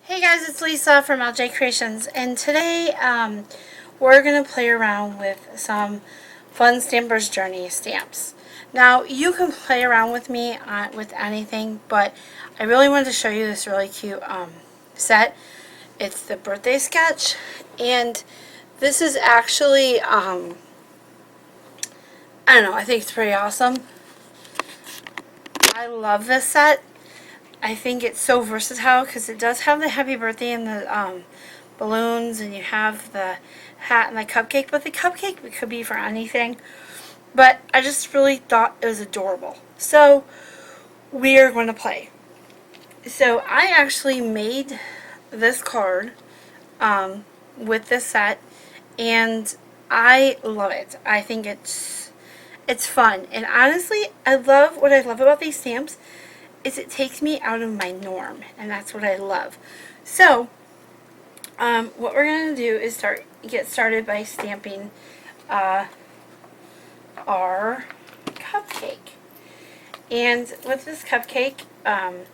Hey guys, it's Lisa from LJ Creations, and today we're going to play around with some Fun Stamper's Journey stamps. Now, you can play around with me with anything, but I really wanted to show you this really cute set. It's the birthday sketch, and this is actually, I don't know, I think it's pretty awesome. I love this set. I think it's so versatile because it does have the happy birthday and the balloons, and you have the hat and the cupcake, but the cupcake could be for anything. But I just really thought it was adorable. So we are going to play. So I actually made this card with this set, and I love it. I think it's fun, and honestly, what I love about these stamps is it takes me out of my norm, and that's what I love. So, what we're going to do is get started by stamping our cupcake. And with this cupcake, I'm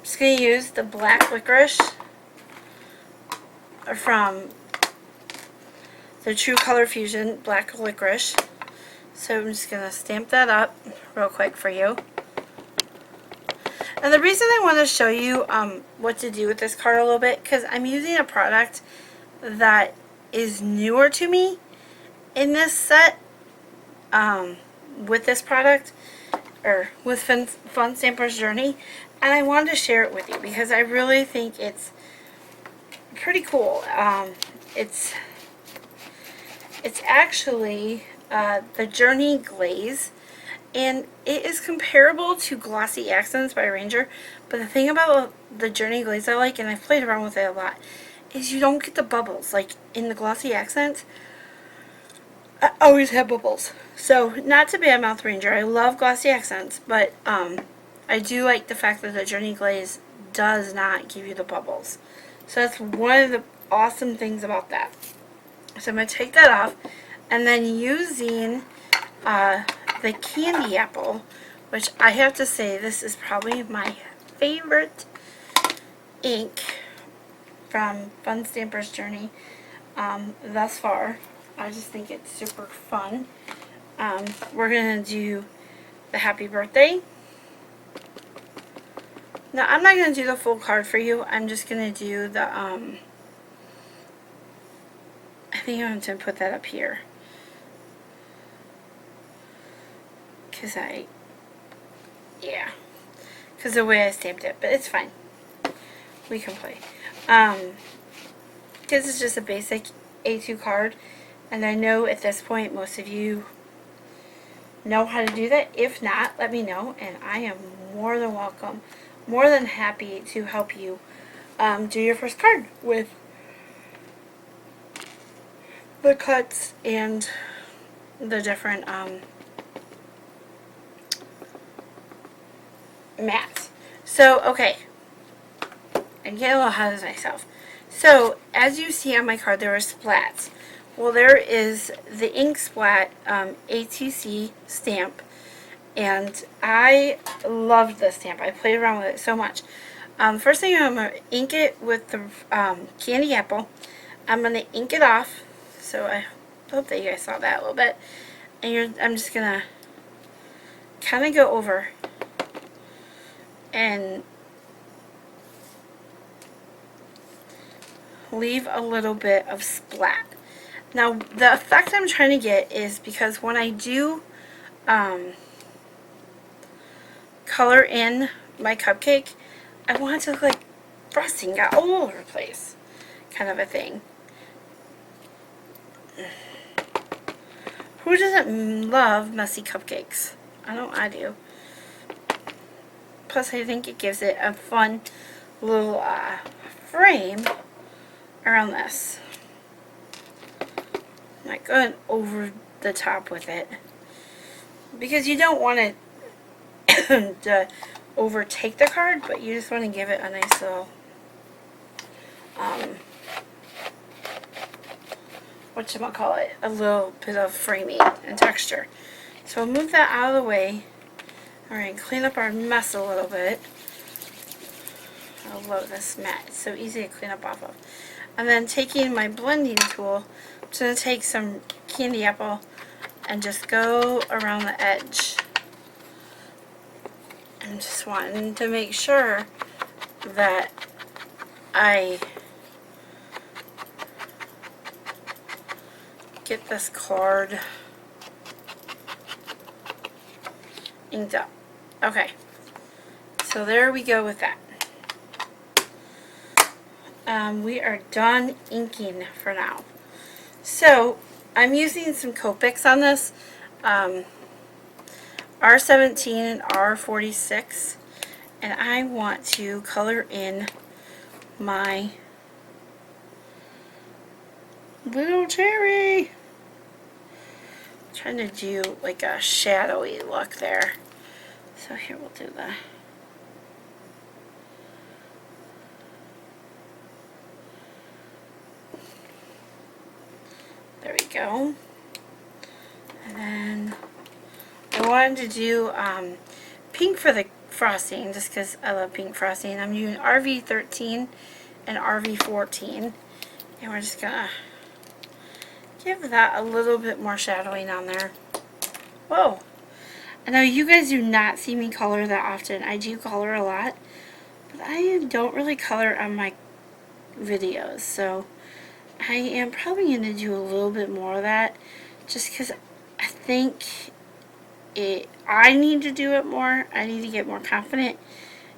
just going to use the black licorice from the True Color Fusion black licorice. So I'm just going to stamp that up real quick for you. And the reason I want to show you what to do with this card a little bit, because I'm using a product that is newer to me in this set, with this product, or with Fun Stamper's Journey, and I wanted to share it with you because I really think it's pretty cool. It's actually the Journey Glaze. And it is comparable to Glossy Accents by Ranger, but the thing about the Journey Glaze I like, and I've played around with it a lot, is you don't get the bubbles. Like in the Glossy Accents, I always have bubbles. So, not to badmouth Ranger, I love Glossy Accents, but I do like the fact that the Journey Glaze does not give you the bubbles. So that's one of the awesome things about that. So I'm going to take that off, and then using the candy apple, which I have to say this is probably my favorite ink from Fun Stamper's Journey thus far. I just think it's super fun. We're going to do the happy birthday. Now, I'm not going to do the full card for you. I'm just going to do the, I think I'm going to put that up here. Because the way I stamped it, but it's fine. We can play. This is just a basic A2 card, and I know at this point most of you know how to do that. If not, let me know, and I am more than welcome, more than happy to help you do your first card with the cuts and the different mats. So, okay, I'm getting a little ahead of myself. So, as you see on my card, there are splats. Well, there is the ink Splat ATC Stamp, and I loved this stamp. I played around with it so much. First thing, I'm going to ink it with the candy apple. I'm going to ink it off, so I hope that you guys saw that a little bit. And I'm just going to kind of go over and leave a little bit of splat. Now, the effect I'm trying to get is because when I do color in my cupcake, I want it to look like frosting got all over the place, kind of a thing. Who doesn't love messy cupcakes? I know I do. Plus, I think it gives it a fun little frame around this. I'm not going over the top with it, because you don't want it to overtake the card, but you just want to give it a nice little whatchamacallit, a little bit of framing and texture. So we'll move that out of the way. Alright, clean up our mess a little bit. I love this mat. It's so easy to clean up off of. And then taking my blending tool, I'm just going to take some candy apple and just go around the edge. I'm just wanting to make sure that I get this card inked up. Okay, so there we go with that. We are done inking for now. So I'm using some Copics on this, R17 and R46, and I want to color in my little cherry. I'm trying to do like a shadowy look there. So here we'll do the there we go. And then I wanted to do pink for the frosting just because I love pink frosting. I'm using RV13 and RV14, and we're just gonna give that a little bit more shadowing on there. Whoa! I know you guys do not see me color that often. I do color a lot, but I don't really color on my videos, so I am probably going to do a little bit more of that just because I think I need to do it more. I need to get more confident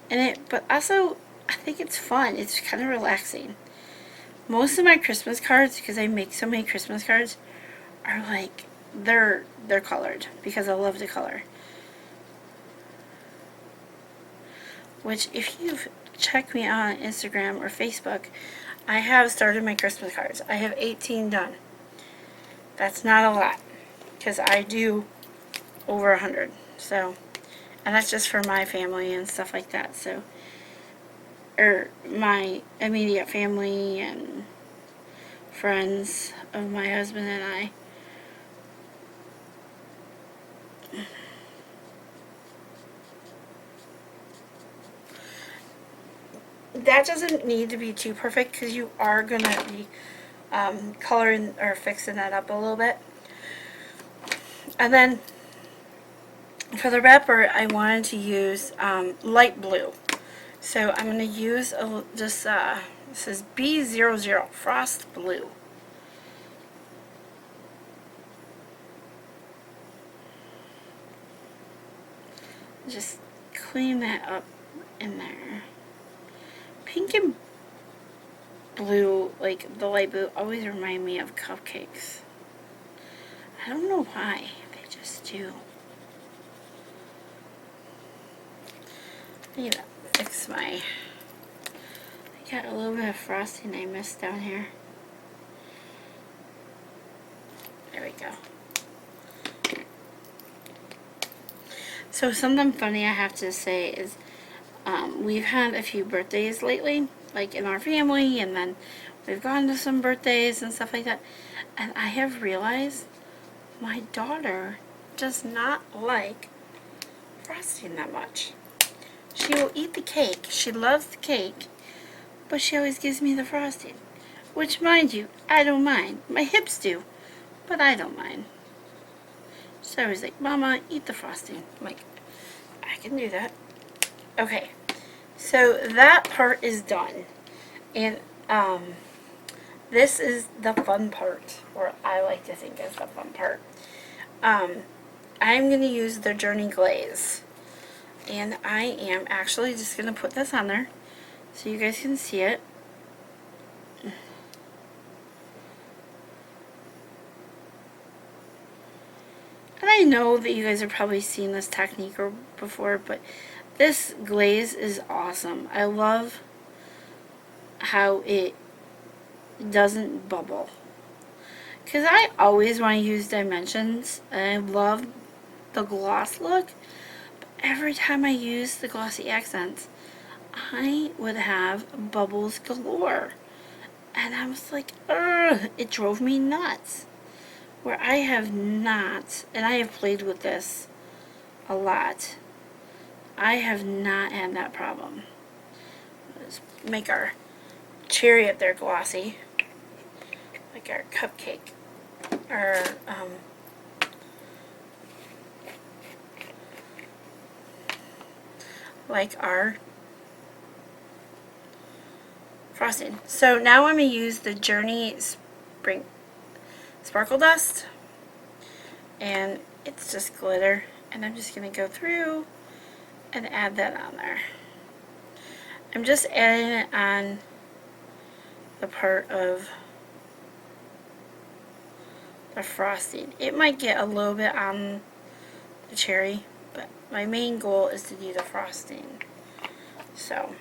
in it, but also I think it's fun. It's kind of relaxing. Most of my Christmas cards, because I make so many Christmas cards, are like, they're colored because I love to color. Which, if you've checked me out on Instagram or Facebook, I have started my Christmas cards. I have 18 done. That's not a lot, because I do over 100. So, and that's just for my family and stuff like that. So, or my immediate family and friends of my husband and I. That doesn't need to be too perfect because you are going to be coloring or fixing that up a little bit. And then for the wrapper, I wanted to use light blue. So I'm going to use this is B00 Frost Blue. Just clean that up in there. Pink and blue, like the light blue, always remind me of cupcakes. I don't know why, they just do. I need to fix my... I got a little bit of frosting I missed down here. There we go. So something funny I have to say is we've had a few birthdays lately, like in our family, and then we've gone to some birthdays and stuff like that. And I have realized my daughter does not like frosting that much. She will eat the cake. She loves the cake, but she always gives me the frosting. Which, mind you, I don't mind. My hips do, but I don't mind. So I was like, Mama, eat the frosting. I'm like, I can do that. Okay, so that part is done. And this is the fun part, or I like to think is the fun part. I'm going to use the Journey Glaze. And I am actually just going to put this on there so you guys can see it. And I know that you guys have probably seen this technique before, but this glaze is awesome. I love how it doesn't bubble. Because I always want to use dimensions, and I love the gloss look. Every time I use the glossy accents, I would have bubbles galore. And I was like, ugh, it drove me nuts. Where I have not, and I have played with this a lot, I have not had that problem. Let's make our cherry up there glossy, like our cupcake, or like our frosting. So now I'm going to use the Journey Spring Sparkle Dust, and it's just glitter, and I'm just going to go through and add that on there. I'm just adding it on the part of the frosting. It might get a little bit on the cherry, but my main goal is to do the frosting. So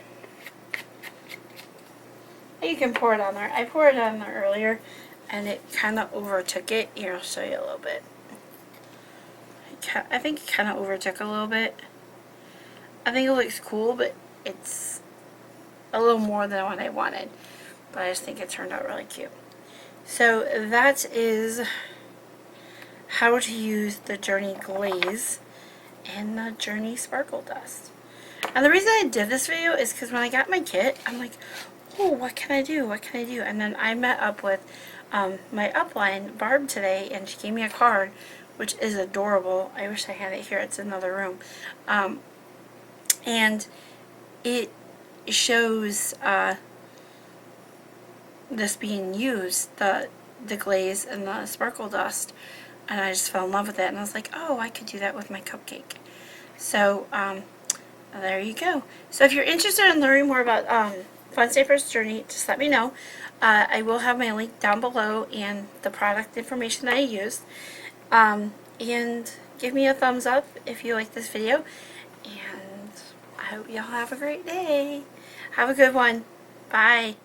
you can pour it on there. I poured it on there earlier and it kind of overtook it. Here, I'll show you a little bit. I think it kind of overtook a little bit. I think it looks cool, but it's a little more than what I wanted. But I just think it turned out really cute. So that is how to use the Journey Glaze and the Journey Sparkle Dust. And the reason I did this video is because when I got my kit, I'm like, oh, what can I do? What can I do? And then I met up with my upline, Barb, today, and she gave me a card, which is adorable. I wish I had it here. It's in another room. And it shows this being used, the glaze and the sparkle dust, and I just fell in love with it, and I was like, oh, I could do that with my cupcake. So there you go. So if you're interested in learning more about Fun Stampers Journey, just let me know. I will have my link down below and the product information that I used. And give me a thumbs up if you like this video, and I hope y'all have a great day. Have a good one. Bye.